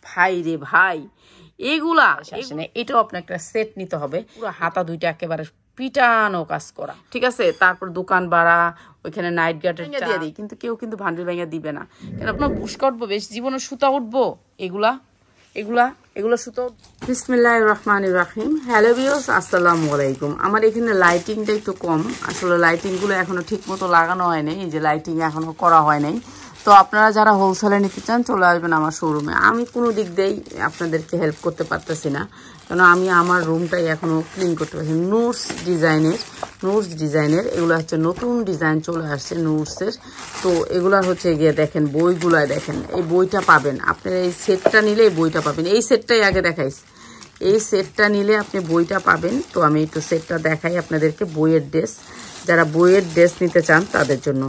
ভাই রে ভাই, এগুলা এটাও আপনার একটা সেট নিতে হবে, পুরো হাতা দুইটা একেবারে পিটানো কাজ করা, ঠিক আছে। তারপর দোকান ভাড়া, ওইখানে নাইট গার্ডের দিয়ে দিই, কিন্তু কেউ কিন্তু ভান্ডিল ভাঙা দিবে না, কেন আপনার বুশকা উঠবো, বেশ জীবনে সুতা উঠবো, এগুলা এগুলা এগুলো সুতো। বিসমিল্লাহির রহমানির রহিম। হ্যালো ভিউয়ার্স, আসসালামু আলাইকুম। আমার এখানে লাইটিংটা একটু কম, আসলে লাইটিংগুলো এখনো ঠিক মতো লাগানো হয় নাই, এই যে লাইটিং এখনো করা হয় নাই। তো আপনারা যারা হোলসেলে নিতে চান চলে আসবেন আমার শোরুমে। আমি কোনো দিক দিয়েই আপনাদেরকে হেল্প করতে পারতেছি না, কেন আমি আমার রুমটাই এখনও ক্লিন করতে পারছি। নুটস ডিজাইনের এগুলো হচ্ছে নতুন ডিজাইন চলে আসছে নুটসের। তো এগুলা হচ্ছে গিয়ে দেখেন বইগুলা, দেখেন এই বইটা পাবেন আপনারা, এই সেটটা নিলে এই বইটা পাবেন। এই সেটটাই আগে দেখাইছি, এই সেটটা নিলে আপনি বইটা পাবেন। তো আমি একটু সেটটা দেখাই আপনাদেরকে। বইয়ের ড্রেস, যারা বইয়ের ড্রেস নিতে চান তাদের জন্য,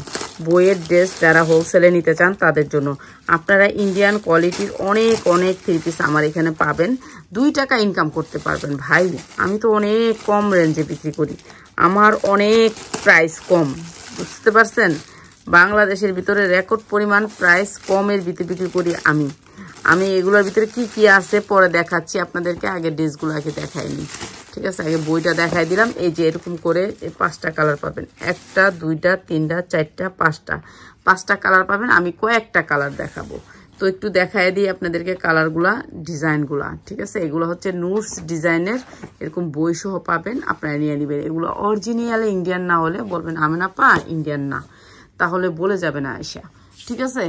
বইয়ের ড্রেস যারা হোলসেলে নিতে চান তাদের জন্য, আপনারা ইন্ডিয়ান কোয়ালিটির অনেক অনেক থ্রি পিস আমার এখানে পাবেন। 2 টাকা ইনকাম করতে পারবেন। ভাই আমি তো অনেক কম রেঞ্জে বিক্রি করি, আমার অনেক প্রাইস কম, বুঝতে পারছেন। বাংলাদেশের ভিতরে রেকর্ড পরিমাণ প্রাইস কমের ভিতরে বিক্রি করি আমি এগুলোর ভিতরে কি কি আছে পরে দেখাচ্ছি আপনাদেরকে, আগে ড্রেসগুলো আগে দেখাইনি, ঠিক আছে। আগে বইটা দেখাই দিলাম। এই যে এরকম করে 5টা কালার পাবেন, 1টা 2টা 3টা 4টা 5টা কালার পাবেন। আমি কয়েকটা কালার দেখাবো, তো একটু দেখাই দিই আপনাদেরকে কালারগুলা, ডিজাইনগুলা, ঠিক আছে। এগুলো হচ্ছে নুটস ডিজাইনের, এরকম বই সহ পাবেন, আপনারা নিয়ে নেবেন। এগুলো অরিজিনাল ইন্ডিয়ান না হলে বলবেন আমি না পা ইন্ডিয়ান না, তাহলে বলে যাবে না আয়সা, ঠিক আছে।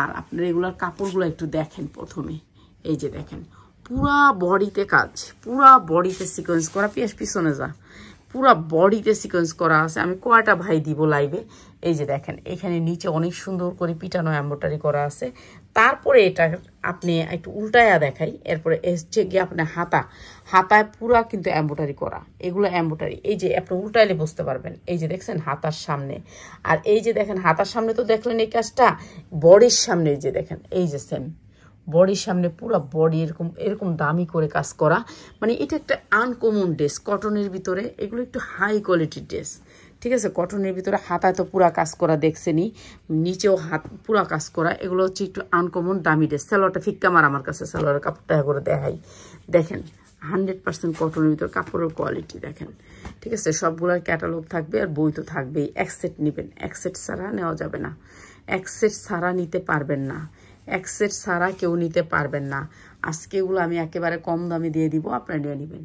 আর আপনার এগুলার কাপড়গুলো একটু দেখেন প্রথমে, এই যে দেখেন পুরা বডিতে কাজ, পুরা বডিতে সিকোয়েন্স করা, পিছনে যা পুরা বডিতে সিকোয়েন্স করা আছে। আমি কয়টা ভাই দিব লাইভে। এই যে দেখেন এখানে নিচে অনেক সুন্দর করে পিটানো এমব্রয়ডারি করা আছে। তারপরে এটা আপনি একটু উল্টায়া দেখাই, এরপরে এসছে গিয়ে আপনার হাতায় পুরা কিন্তু এমব্রয়ডারি করা, এগুলো এমব্রয়ডারি। এই যে আপনি উল্টাইলে বুঝতে পারবেন, এই যে দেখছেন হাতার সামনে, আর এই যে দেখেন হাতার সামনে তো দেখলেন এই কাজটা, বডির সামনে এই যে দেখেন, এই যে সেম বডির সামনে পুরো বডি এরকম দামি করে কাজ করা। মানে এটা একটা আনকমন ড্রেস কটনের ভিতরে, এগুলো একটু হাই কোয়ালিটির ড্রেস, ঠিক আছে। কটনের ভিতরে হাতায় তো পুরা কাজ করা দেখছেনি, নিচেও হাত পুরা কাজ করা, এগুলো হচ্ছে একটু আনকমন দামি ড্রেস। সালোয়ারটা ফিক্কা মার আমার কাছে, সালোয়ারের কাপড়টা করে দেখাই, দেখেন 100% কটনের ভিতরে কাপড়ের কোয়ালিটি দেখেন, ঠিক আছে। সবগুলোর ক্যাটালগ থাকবে আর বই তো থাকবেই। এক সেট নেবেন, এক সেট ছাড়া নেওয়া যাবে না, এক সেট ছাড়া নিতে পারবেন না, এক সেট ছাড়া কেউ নিতে পারবেন না। আজকে এগুলো আমি একেবারে কম দামে দিয়ে দিব, আপনারা নিয়ে নেবেন,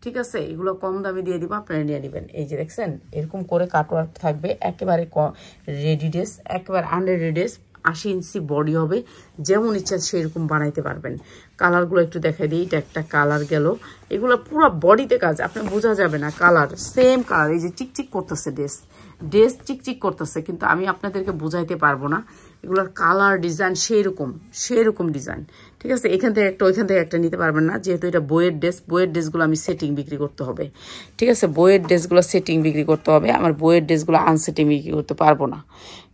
ঠিক আছে। এগুলো কম দামে দিয়ে দিব, আপনারা নিয়ে নেবেন। এই যে দেখছেন এরকম করে কাটওয়ার্ক থাকবে, একেবারে রেডি ড্রেস, একেবারে আনরেডি ড্রেস। 80 ইঞ্চি বডি হবে, যেমন ইচ্ছা সেরকম বানাইতে পারবেন। কালারগুলো একটু দেখাই দিই। এটা একটা কালার গেল, এগুলো পুরো বডিতে কাজ, আপনার বোঝা যাবে না কালার, সেম কালার। এই যে চিকচিক করতেছে ড্রেস চিকচিক করতেছে, কিন্তু আমি আপনাদেরকে বোঝাইতে পারবো না। এগুলোর কালার ডিজাইন সেরকম ডিজাইন, ঠিক আছে। এখান থেকে একটা ওইখান থেকে একটা নিতে পারবেন না, যেহেতু এটা বইয়ের ড্রেসগুলো আমি সেটিং বিক্রি করতে হবে, ঠিক আছে। বইয়ের ড্রেসগুলো সেটিং বিক্রি করতে হবে, আমার বইয়ের ড্রেসগুলো আনসেটিং বিক্রি করতে পারবো না,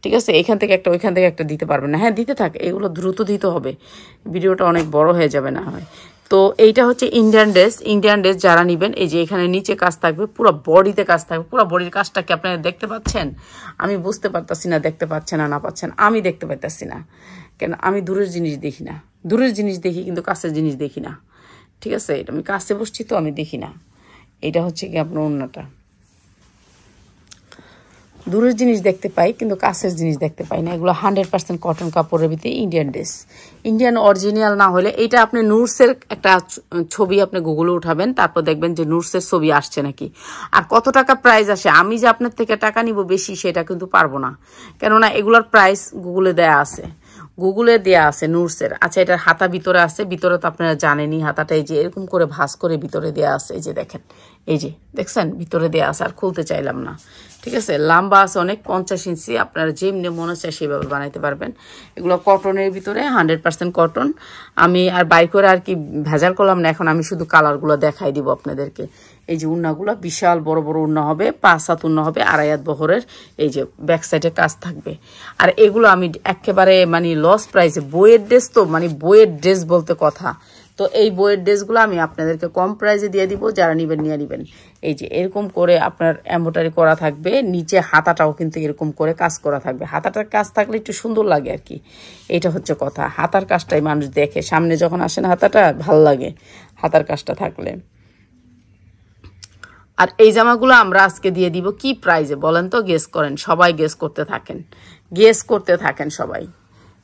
ঠিক আছে। এখান থেকে একটা ওইখান থেকে একটা দিতে পারবেন না। হ্যাঁ দিতে থাকে, এগুলো দ্রুত দিতে হবে, ভিডিওটা অনেক বড় হয়ে যাবে না হয়। তো এইটা হচ্ছে ইন্ডিয়ান ড্রেস যারা নেবেন, এই যে এখানে নিচে কাজ থাকবে, পুরো বডিতে কাজ থাকবে। পুরো বডির কাজটা কি আপনারা দেখতে পাচ্ছেন? আমি বুঝতে পারতাছি না, দেখতে পাচ্ছেন না পাচ্ছেন, আমি দেখতে পাইতাছি না, কেন আমি দূরের জিনিস দেখি না। দূরের জিনিস দেখি কিন্তু কাছের জিনিস দেখি না, ঠিক আছে। এটা আমি কাছে বসছি তো আমি দেখি না। এটা হচ্ছে কি আপনার অন্যটা, দূরের জিনিস দেখতে পাই কিন্তু কাছের জিনিস দেখতে পাই না। এগুলো 100% কটন কাপড়ের ভিতরে ইন্ডিয়ান ড্রেস, ইন্ডিয়ান অরিজিনাল না হলে এইটা আপনি নুটসের একটা ছবি আপনি গুগলে উঠাবেন, তারপর দেখবেন যে নুটসের ছবি আসছে নাকি, আর কত টাকা প্রাইস আসে। আমি যে আপনার থেকে টাকা নিব বেশি সেটা কিন্তু পারবো না, কেননা এগুলোর প্রাইস গুগলে দেয়া আছে, নুটসের। আচ্ছা এটার হাতা ভিতরে আছে, ভিতরে তো আপনারা জানেনই হাতাটা এই যে এরকম করে ভাঁজ করে ভিতরে দেওয়া আছে, এই যে দেখেন, এই যে দেখছেন ভিতরে দেওয়া আছে, আর খুলতে চাইলাম না, ঠিক আছে। লম্বা আছে অনেক, 50 ইঞ্চি, আপনারা যেমনি মনে চায় সেভাবে বানাইতে পারবেন। এগুলো কটনের ভিতরে 100% কটন। আমি আর বাই করে আর কি ভেজাল করলাম না, এখন আমি শুধু কালারগুলো দেখাই দিব আপনাদেরকে। এই যে উন্নাগুলো বিশাল বড় বড় উন্না হবে, 5 হাত উন্না হবে, 2.5 হাত বহরের। এই যে ব্যাক সাইডে কাজ থাকবে, আর এগুলো আমি একেবারে মানে লস প্রাইসে, বইয়ের ড্রেস তো মানে বইয়ের ড্রেস বলতে কথা, তো এই বইয়ের ড্রেসগুলো আমি আপনাদেরকে কম প্রাইসে দিয়ে দিব, যারা নেবেন নিয়ে নেবেন। এই যে এরকম করে আপনার এমব্রয়ডারি করা থাকবে, নিচে হাতাটাও কিন্তু এরকম করে কাজ করা থাকবে। হাতাটার কাজ থাকলে একটু সুন্দর লাগে আর কি, এটা হচ্ছে কথা। হাতার কাজটাই মানুষ দেখে, সামনে যখন আসেন হাতাটা ভাল লাগে হাতার কাজটা থাকলে। আর এই জামাগুলো আমরা আজকে দিয়ে দিব কি প্রাইজে বলেন তো? গেস করেন, সবাই গেস করতে থাকেন সবাই।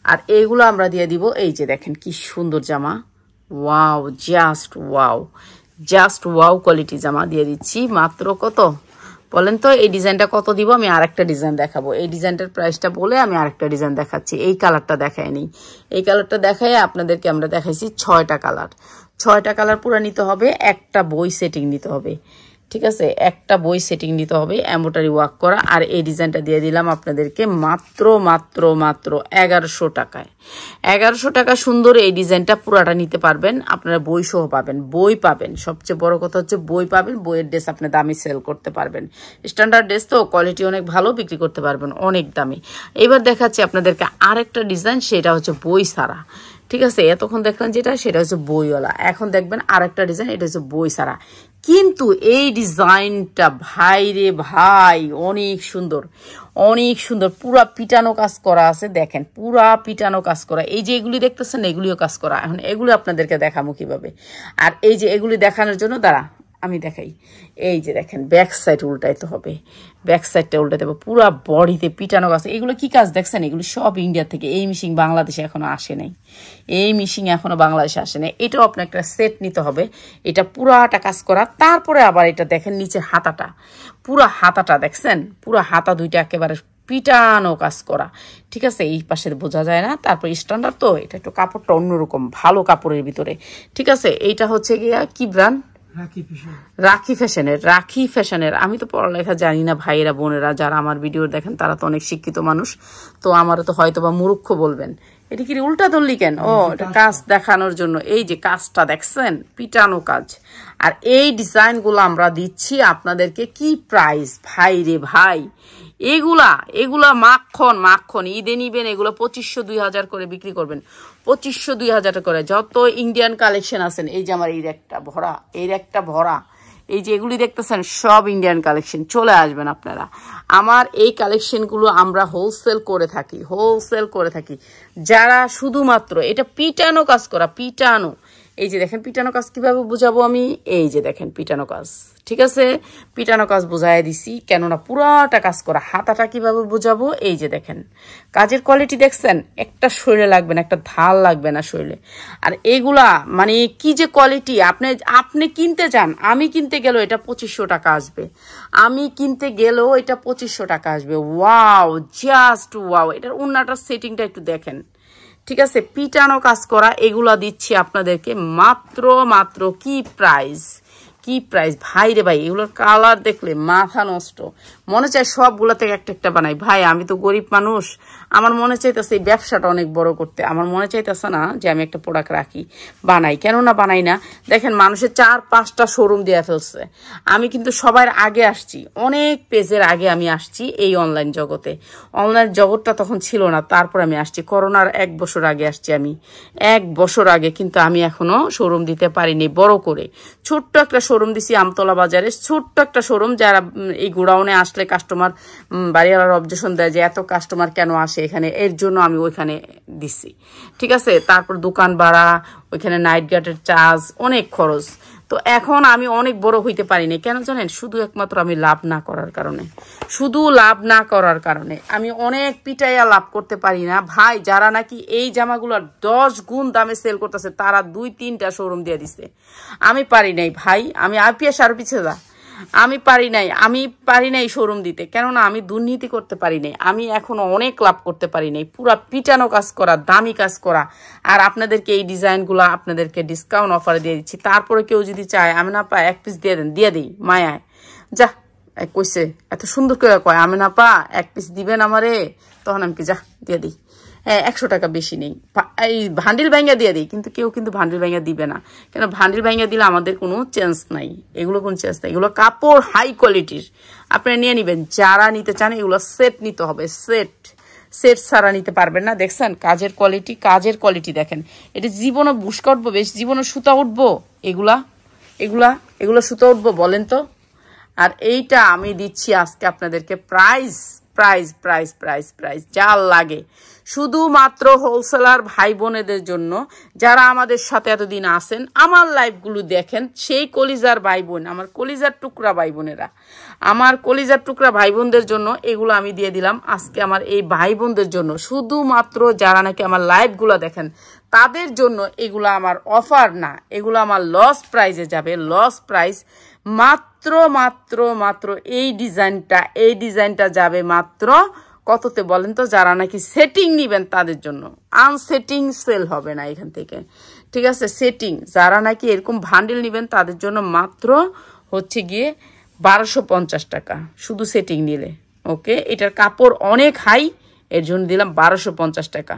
আর এইগুলো আমরা দিয়ে দিব, এই যে দেখেন কি সুন্দর জামা, ওয়াও, জাস্ট ওয়াও কোয়ালিটি জামা দিয়ে দিচ্ছি। মাত্র কত বলেন তো? এই ডিজাইনটা কত দিব? আমি আরেকটা ডিজাইন দেখাবো। এই ডিজাইনটার প্রাইসটা বলে আমি আরেকটা ডিজাইন দেখাচ্ছি। এই কালারটা দেখায়নি, এই কালারটা দেখায় আপনাদেরকে আমরা দেখাইছি 6টা কালার। 6টা কালার পুরো নিতে হবে, একটা বই সেটিং নিতে হবে, ঠিক আছে? একটা বই সেটিং নিতে হবে, এমব্রয়ডারি ওয়ার্ক করা। আর এই ডিজাইনটা দিয়ে দিলাম আপনাদেরকে মাত্র 1100 টাকায়। 1100 টাকা সুন্দর এই ডিজাইনটা পুরাটা নিতে পারবেন আপনারা, বই সহ পাবেন, বই পাবেন। সবচেয়ে বড় কথা হচ্ছে বই পাবেন, বইয়ের ড্রেস আপনি দামি সেল করতে পারবেন। স্ট্যান্ডার্ড ড্রেস তো কোয়ালিটি অনেক ভালো, বিক্রি করতে পারবেন অনেক দামি। এবার দেখাচ্ছি আপনাদেরকে আরেকটা ডিজাইন, সেটা হচ্ছে বই ছাড়া, ঠিক আছে? এতক্ষণ দেখলেন যেটা, সেটা হচ্ছে বইওয়ালা। এখন দেখবেন আরেকটা ডিজাইন, এটা হচ্ছে বই ছাড়া। কিন্তু এই ডিজাইনটা ভাই রে ভাই অনেক সুন্দর, পুরা পিটানো কাজ করা আছে, দেখেন পুরা পিটানো কাজ করা। এই যে এগুলি দেখতেছেন, এগুলিও কাজ করা। এখন এগুলি আপনাদেরকে দেখাবো কিভাবে। আর এই যে এগুলি দেখানোর জন্য দাঁড়া আমি দেখাই। এই যে দেখেন ব্যাক সাইড উল্টাইতে হবে, ব্যাক সাইডটা উল্টাইতে হবে, পুরা বডিতে পিটানো কাজ। এগুলো কি কাজ দেখছেন? এগুলো সব ইন্ডিয়া থেকে, এই মিশিং বাংলাদেশে এখনো আসে নাই, বাংলাদেশে আসে নাই। এটাও আপনার একটা সেট নিতে হবে, এটা পুরাটা কাজ করা। তারপরে আবার এটা দেখেন নিচে হাতাটা, পুরা হাতাটা দেখছেন, পুরা হাতা দুইটা একেবারে পিটানো কাজ করা, ঠিক আছে? এই পাশে বোঝা যায় না। তারপর স্ট্যান্ডার্ড তো, এটা একটু কাপড়টা অন্যরকম, ভালো কাপড়ের ভিতরে, ঠিক আছে? এইটা হচ্ছে গিয়া কি ব্র্যান্ড? রাখি ফ্যাশনের। আমি তো পড়ালেখা জানি না, ভাইয়েরা বোনেরা যারা আমার ভিডিও দেখেন তারা তো অনেক শিক্ষিত মানুষ, তো আমারও তো হয়তো বা মূর্খ বলবেন। এটা কি উল্টা ধরলি কেন? ও, এটা কাজ দেখানোর জন্য। এই যে কাজটা দেখছেন, পিটানো কাজ। আর এই ডিজাইনগুলো আমরা দিচ্ছি আপনাদেরকে কি প্রাইস ভাই রে ভাই, এগুলা মাখন ঈদে নিবেন, এগুলো 2500-2000 করে বিক্রি করবেন, 2500-2000 করে। যত ইন্ডিয়ান কালেকশন আছেন, এই যে আমার এই একটা ভরা, এই যে এগুলি দেখতেছেন সব ইন্ডিয়ান কালেকশন, চলে আসবেন আপনারা। আমার এই কালেকশনগুলো আমরা হোলসেল করে থাকি। যারা শুধুমাত্র এটা পিটানো কাজ করা, পিটানো, এই যে দেখেন পিটানো কাজ কিভাবে বুঝাবো আমি, এই যে দেখেন পিটানো কাজ, ঠিক আছে? পিটানো কাজ বুঝাই দিছি, কেননা পুরাটা কাজ করা। হাতাটা কিভাবে বুঝাবো, এই যে দেখেন কাজের কোয়ালিটি দেখছেন, একটা শরীরে লাগবে না, একটা ধার লাগবে না শরীরে। আর এগুলা মানে কি যে কোয়ালিটি, আপনি কিনতে যান, আমি কিনতে গেলেও এটা 2500 টাকা আসবে, ওয়াও, জাস্ট ওয়াও। এটার ওন্নাটার সেটিংটা একটু দেখেন, ঠিক আছে? পিটানো কাজ করা, এগুলা দিচ্ছি আপনাদেরকে মাত্র কি প্রাইস ভাই রে ভাই। এগুলোর কালার দেখলে মাথা নষ্ট, মনে চায় সবগুলা থেকে একটা বানাই। ভাই আমি তো গরিব মানুষ, আমার মনে চাইতেছে এই ব্যবসাটা অনেক বড় করতে, আমার মনে চাইতেছে না যে আমি একটা প্রোডাক্ট রাখি, বানাই। কেননা বানাই না, দেখেন মানুষের 4-5টা শোরুম দিয়ে ফেলছে। আমি কিন্তু সবার আগে আসছি, অনেক পেজের আগে আমি আসছি এই অনলাইন জগৎটা তখন ছিল না। তারপর আমি আসছি করোনার 1 বছর আগে আসছি আমি, 1 বছর আগে। কিন্তু আমি এখনো শোরুম দিতে পারিনি বড় করে, ছোট্ট একটা শোরুম দিছি আমতলা বাজারে, ছোট্ট একটা শোরুম। যারা এই গোডাউনে আসলে কাস্টমার, বাড়িওয়ালার অবজেকশন দেয় যে এত কাস্টমার কেন আসে এখানে, এর জন্য আমি ওইখানে দিছি, ঠিক আছে? তারপর দোকান ভাড়া, ওইখানে নাইট গার্ডের চার্জ, অনেক খরচ। তো এখন আমি অনেক বড় হইতে পারিনি, কেন জানেন? শুধু একমাত্র আমি লাভ না করার কারণে, আমি অনেক পিটাইয়া লাভ করতে পারি না ভাই। যারা নাকি এই জামাগুলো 10 গুণ দামে সেল করতেছে, তারা 2-3টা শোরুম দিয়ে দিছে। আমি পারি নাই ভাই, আমি আপিয়া সার পিছিয়ে যা, আমি পারি নাই শোরুম দিতে, কেননা আমি দুর্নীতি করতে পারি নাই, আমি এখনো অনেক লাভ করতে পারি নাই। পুরা পিটানো কাজ করা, দামি কাজ করা। আর আপনাদেরকে এই ডিজাইনগুলো আপনাদেরকে ডিসকাউন্ট অফারে দিয়ে দিচ্ছি। তারপরে কেউ যদি চায়, আমি না পা 1 পিস দিয়ে দিই মায়ায়, যা কইছে এত সুন্দর করে কয়, আমি না পা 1 পিস দিবেন আমারে, তখন আমি কি যা দিয়ে দিই। 100 টাকা বেশি নেই, এই ভান্ডিল ভাঙ্গা দিয়ে দিই। কিন্তু কেউ কিন্তু ভান্ডিল ভাঙ্গা দিবে না, কেন? ভান্ডিল ভাঙ্গা দিলে আমাদের কোনো চেঞ্জ নাই, এগুলো কোনো চেঞ্জ নাই। এগুলো কাপড় হাই কোয়ালিটির, আপনারা নিয়ে নেবেন। যারা নিতে চান এগুলো সেট নিতে হবে, সেট ছাড়া নিতে পারবেন না। দেখছেন কাজের কোয়ালিটি দেখেন। এটা জীবনও বুশকা উঠবো, বেশ জীবনও সুতা উঠবো, এগুলা সুতা উঠবো বলেন তো। আর এইটা আমি দিচ্ছি আজকে আপনাদেরকে প্রাইস যা লাগে, শুধুমাত্র হোলসেলার ভাই বোনেদের জন্য, যারা আমাদের সাথে এতদিন আসেন, আমার লাইভগুলো দেখেন, সেই কলিজার ভাই বোন, আমার কলিজার টুকরা ভাই বোনেরা, আমার কলিজার টুকরা ভাই বোনদের জন্য এগুলো আমি দিয়ে দিলাম আজকে আমার এই ভাই বোনদের জন্য, শুধুমাত্র যারা নাকি আমার লাইভগুলো দেখেন তাদের জন্য। এগুলো আমার অফার না, এগুলো আমার লস প্রাইজে যাবে, লস প্রাইস। মাত্র এই ডিজাইনটা যাবে মাত্র কততে বলেন তো? যারা নাকি সেটিং নিবেন তাদের জন্য, আনসেটিং সেল হবে না এখান থেকে, ঠিক আছে? সেটিং যারা নাকি এরকম ভান্ডেল নিবেন তাদের জন্য মাত্র হচ্ছে গিয়ে 1250 টাকা শুধু সেটিং নিলে। ওকে, এটার কাপড় অনেক হাই, এর জন্য দিলাম 1250 টাকা।